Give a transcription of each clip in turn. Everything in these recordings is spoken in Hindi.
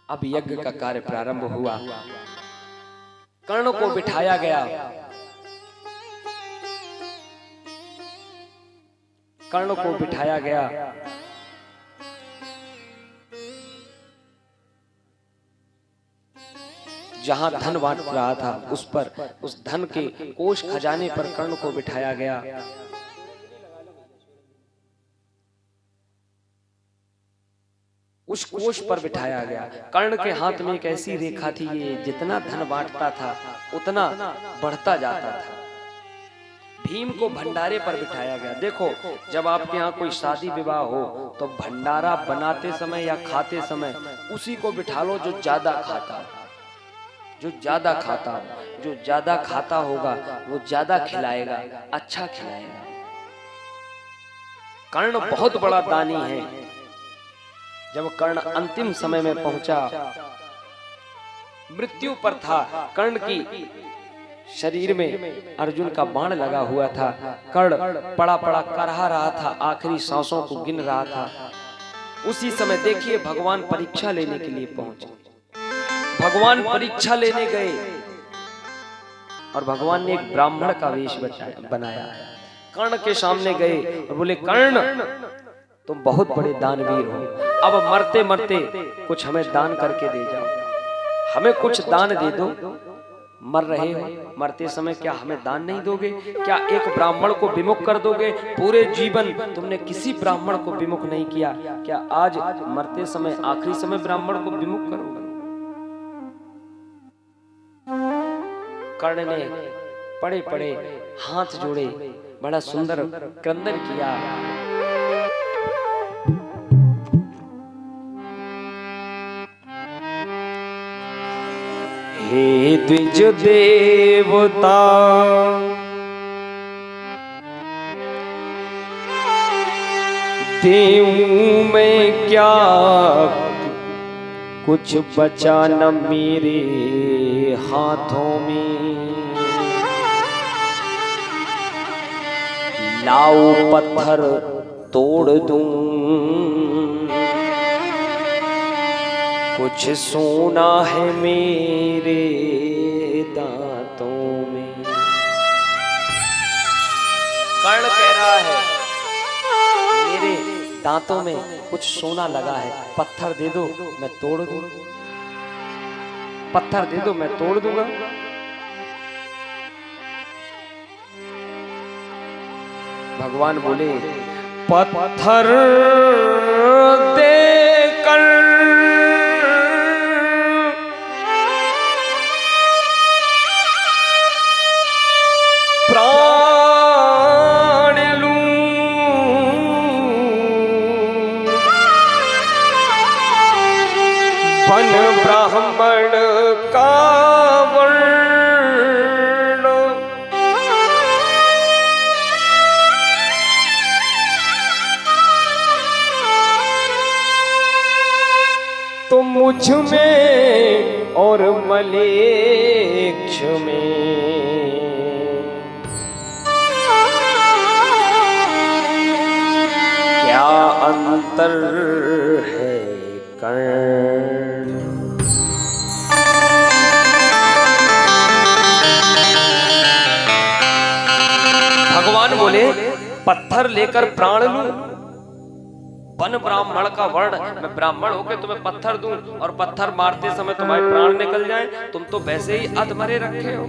अब यज्ञ का कार्य प्रारंभ हुआ। कर्ण को बिठाया गया। कर्ण को बिठाया गया। जहां धन बांट रहा था उस धन के कोष खजाने पर कर्ण को बिठाया गया। उस कोष पर बिठाया गया। कर्ण के हाथ में एक ऐसी रेखा थी, ये जितना धन बांटता था उतना बढ़ता जाता था। भीम को भंडारे पर बिठाया गया। देखो, जब आपके यहाँ कोई शादी विवाह हो तो भंडारा बनाते समय या खाते समय उसी को बिठा लो जो ज्यादा खाता, जो ज्यादा खाता, जो ज्यादा खाता होगा वो ज्यादा खिलाएगा, अच्छा खिलाएगा। कर्ण बहुत बड़ा दानी है। जब कर्ण अंतिम समय में पहुंचा, मृत्यु पर था, कर्ण की शरीर में अर्जुन का बाण लगा हुआ था। कर्ण पड़ा पड़ा करहा रहा था, आखिरी सांसों को गिन रहा था। उसी समय देखिए भगवान परीक्षा लेने के लिए पहुंचे। भगवान परीक्षा लेने गए और भगवान ने एक ब्राह्मण का वेश बनाया। कर्ण के सामने गए और बोले, कर्ण तुम बहुत बड़े दानवीर हो, अब मरते मरते कुछ हमें दान करके दे जाओ, हमें कुछ दान दे दो। मर रहे हो, मरते समय क्या हमें दान नहीं दोगे? क्या एक ब्राह्मण को विमुख कर दोगे? पूरे जीवन तुमने किसी ब्राह्मण को विमुख नहीं किया, क्या आज मरते समय आखिरी समय ब्राह्मण को विमुख करोगे? कर्ण ने पड़े पड़े हाथ जोड़े, बड़ा सुंदर क्रंदन किया। हे द्विज देवता, देऊं मैं क्या, कुछ बचा न मेरे हाथों में। लाओ पत्थर तोड़ दूं, कुछ सोना है मेरे दांतों में। कर्ण कह रहा है, मेरे दांतों में कुछ सोना लगा है, पत्थर दे दो मैं तोड़ दूं, पत्थर दे दो मैं तोड़ दूंगा। भगवान बोले, पत्थर देकर प्राण लूं, वन ब्राह्मण का वर्ण, तो मुझ में और मलेच्छ में क्या अंतर है कर्ण? भगवान बोले, पत्थर लेकर प्राण लूं, वन ब्राह्मण का वर्ण, मैं ब्राह्मण होकर तुम्हें पत्थर दूं और पत्थर मारते समय तुम्हारे प्राण निकल जाएं, तुम तो वैसे ही अधमरे रखे हो,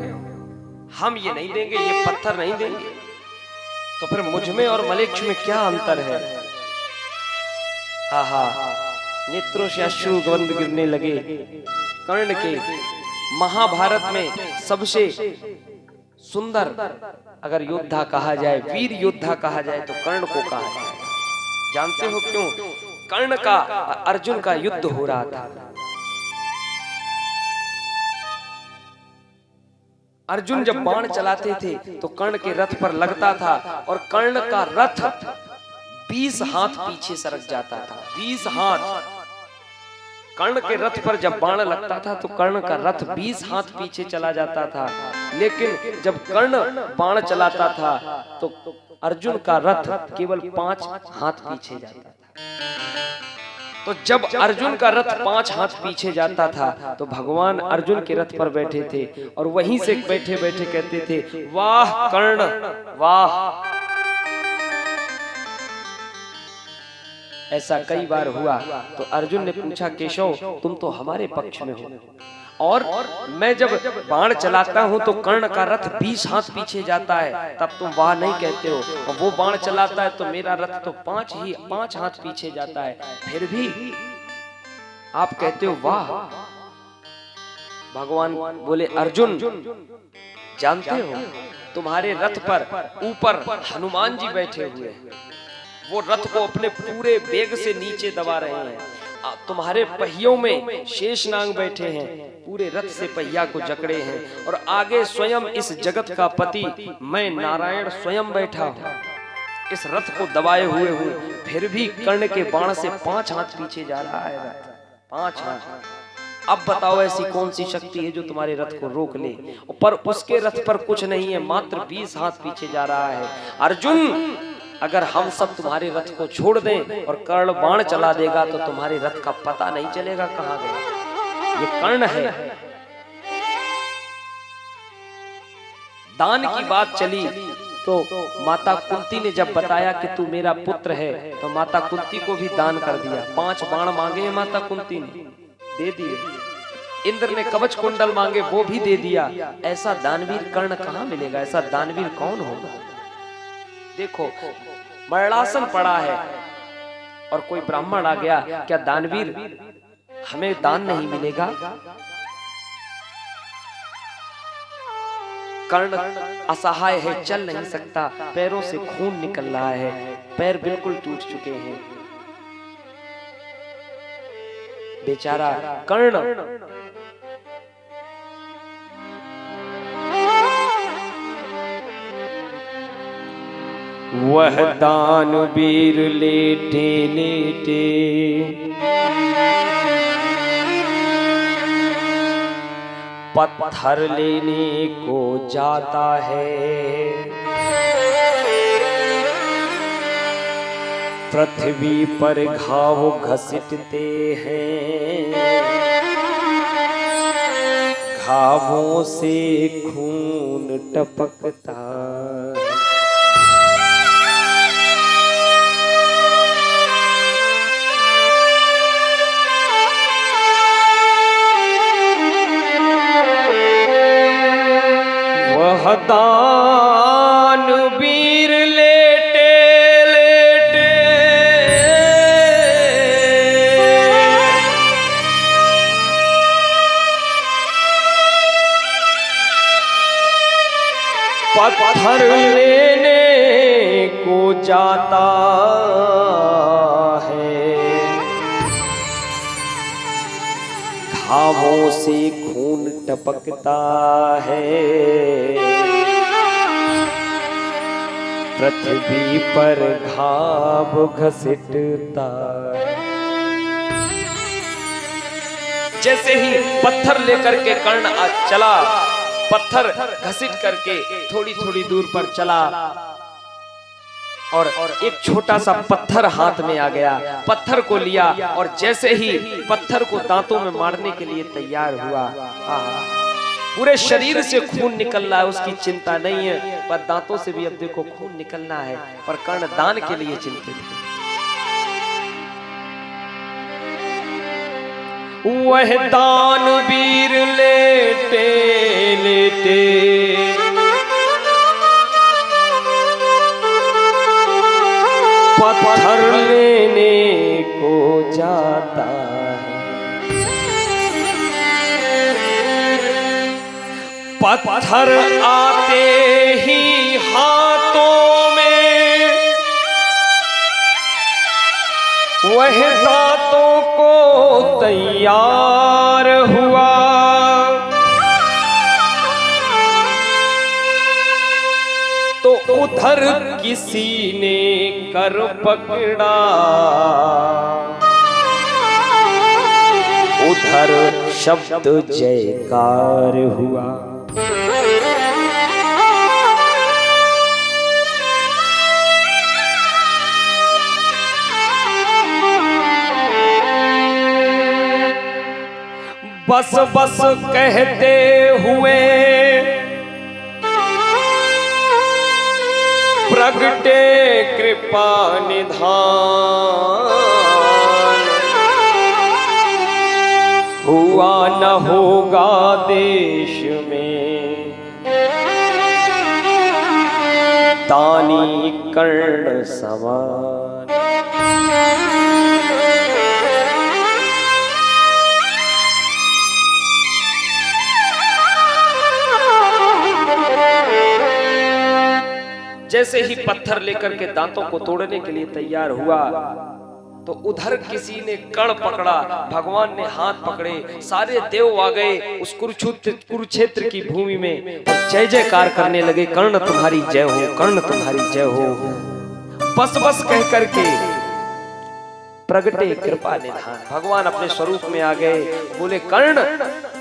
हम ये नहीं देंगे, ये पत्थर नहीं देंगे। तो फिर मुझ में और मलेच्छ में क्या अंतर है? हा हा, नेत्रों से अश्रु गंध गिरने लगे कर्ण के। महाभारत में सबसे सुंदर अगर योद्धा कहा जाए, वीर योद्धा कहा जाए तो कर्ण को कहा जाए। जानते हो क्यों? कर्ण का अर्जुन का युद्ध हो रहा था। अर्जुन जब बाण चलाते थे तो कर्ण के रथ पर लगता था और कर्ण का रथ 20 हाथ पीछे सरक जाता था। 20 हाथ कर्ण के रथ पर जब बाण लगता था तो कर्ण का रथ 20 हाथ पीछे चला जाता था, लेकिन जब कर्ण बाण चलाता था तो अर्जुन का रथ केवल 5 हाथ पीछे जाता था। तो जब अर्जुन का रथ 5 हाथ पीछे जाता था तो भगवान अर्जुन के रथ पर बैठे थे और वहीं से बैठे बैठे कहते थे, वाह कर्ण वाह। ऐसा कई बार हुआ तो अर्जुन ने पूछा, केशव तुम तो हमारे पक्ष में हो और मैं जब बाण चलाता हूं तो कर्ण का रथ 20 हाथ पीछे जाता है, तब तुम वाह नहीं कहते हो, और वो बाण चलाता है तो मेरा रथ तो 5 हाथ पीछे जाता है, फिर भी आप कहते हो वाह। भगवान बोले, अर्जुन जानते हो तुम्हारे रथ पर ऊपर हनुमान जी बैठे हुए हैं, वो रथ को अपने पूरे वेग से नीचे दबा रहे हैं, तुम्हारे पहियों में शेषनाग बैठे हैं, पूरे रथ से पहिया को जकड़े हैं, और आगे स्वयं इस जगत का पति मैं नारायण स्वयं बैठा हूँ, इस रथ को दबाए हुए हूँ, फिर भी कर्ण के बाण से 5 हाथ पीछे जा रहा है रथ, 5 हाथ। अब बताओ ऐसी कौन सी शक्ति है जो तुम्हारे रथ को रोक ले, पर उसके रथ पर कुछ नहीं है, मात्र 20 हाथ पीछे जा रहा है। अर्जुन अगर हम सब तुम्हारे रथ को छोड़ दें और कर्ण बाण चला देगा तो तुम्हारे रथ का पता नहीं चलेगा कहां गया। ये कर्ण है। दान की बात चली तो माता कुंती ने जब बताया कि तू मेरा पुत्र है तो माता कुंती को भी दान कर दिया। 5 बाण मांगे हैं माता कुंती ने, दे दिए। इंद्र ने कवच कुंडल मांगे, वो भी दे दिया। ऐसा दानवीर कर्ण कहां मिलेगा, ऐसा दानवीर कौन होगा। देखो मरणासन पड़ा है और कोई ब्राह्मण आ गया, क्या दानवीर हमें दान नहीं मिलेगा। कर्ण असहाय है, चल नहीं सकता, पैरों से खून निकल रहा है, पैर बिल्कुल टूट चुके हैं बेचारा कर्ण। वह दानवीर लेटे लेटे पत्थर लेने को जाता है, पृथ्वी पर घाव घसीटते हैं, घावों से खून टपकता। वह दानवीर लेटे लेटे पत्थर लेने को जाता है, घावों से खून टपकता है, पृथ्वी पर घाव घसीटता। जैसे ही पत्थर लेकर के कर्ण चला, पत्थर घसीट करके थोड़ी थोड़ी दूर पर चला और एक छोटा सा पत्थर हाथ में आ गया, पत्थर को लिया और जैसे ही पत्थर को दांतों में मारने के लिए तैयार हुआ, पूरे शरीर से खून निकल रहा है, उसकी चिंता नहीं है, पर दांतों से भी अब देखो खून निकलना है, पर कर्ण दान के लिए चिंतित है। वह दानवीर लेटे लेटे पत्थर लेने को जाता है, पत्थर आते ही हाथों में वह दांतों को तैयार हुआ, तो उधर किसी ने कर पकड़ा, उधर शब्द जयकार हुआ। बस बस कहते हुए प्रगटे कृपा निधान, हुआ न होगा देश में दानी कर्ण समान। जैसे ही पत्थर लेकर के दांतों को तोड़ने के लिए तैयार हुआ तो उधर किसी ने कड़ पकड़ा, भगवान ने हाथ पकड़े, सारे देव आ गए उस कुरुक्षेत्र की भूमि में और जय जयकार करने लगे, कर्ण तुम्हारी जय हो, कर्ण तुम्हारी जय हो। बस बस कह करके प्रगटे कृपा निधान, भगवान अपने स्वरूप में आ गए, बोले कर्ण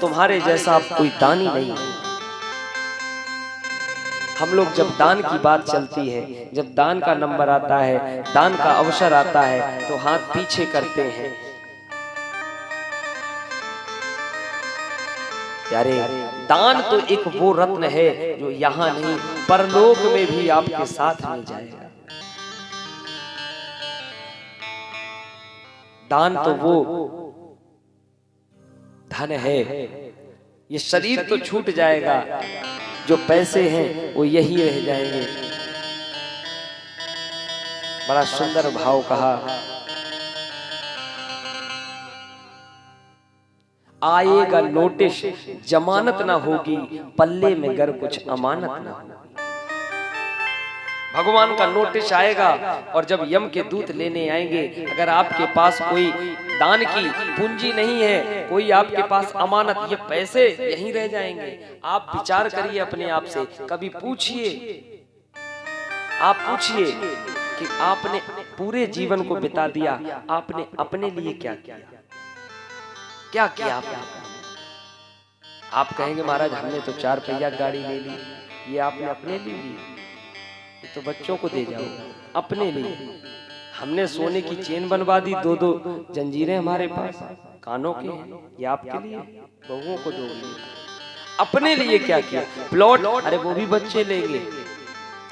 तुम्हारे जैसा अब कोई दानी नहीं है। हम लोग जब दान की बात चलती है, जब दान का नंबर आता है, दान का अवसर आता है तो हाथ पीछे करते हैं। प्यारे, दान तो एक वो रत्न है जो यहाँ नहीं परलोक में भी आपके साथ में जाएगा। दान तो वो धन है, ये शरीर तो छूट जाएगा, जो पैसे हैं वो यही रह जाएंगे। बड़ा सुंदर भाव कहा, आएगा नोटिस जमानत ना होगी, पल्ले में गर कुछ अमानत ना होगी। भगवान का नोटिस आएगा और जब यम के दूत लेने आएंगे, अगर आपके पास कोई दान की पूंजी नहीं है, कोई आपके पास अमानत, ये पैसे यहीं रह जाएंगे। आप विचार करिए अपने आप से, कभी पूछिए, आप पूछिए कि आपने पूरे जीवन को बिता दिया, आपने अपने लिए क्या किया, क्या किया आपने? आप कहेंगे महाराज हमने तो 4 पहिया गाड़ी ले ली, ये आपने अपने लिए ली, तो बच्चों को दे जाओ, अपने लिए। हमने सोने की चेन बनवा दी, 2-2 जंजीरें हमारे पास कानों के, ये आपके लिए, बहुओं को दोगे। अपने लिए क्या किया? प्लॉट, अरे वो भी बच्चे लेंगे।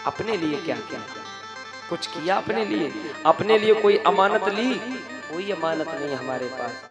अपने लिए क्या किया? कुछ किया अपने लिए? अपने लिए कोई अमानत ली? कोई अमानत नहीं हमारे पास।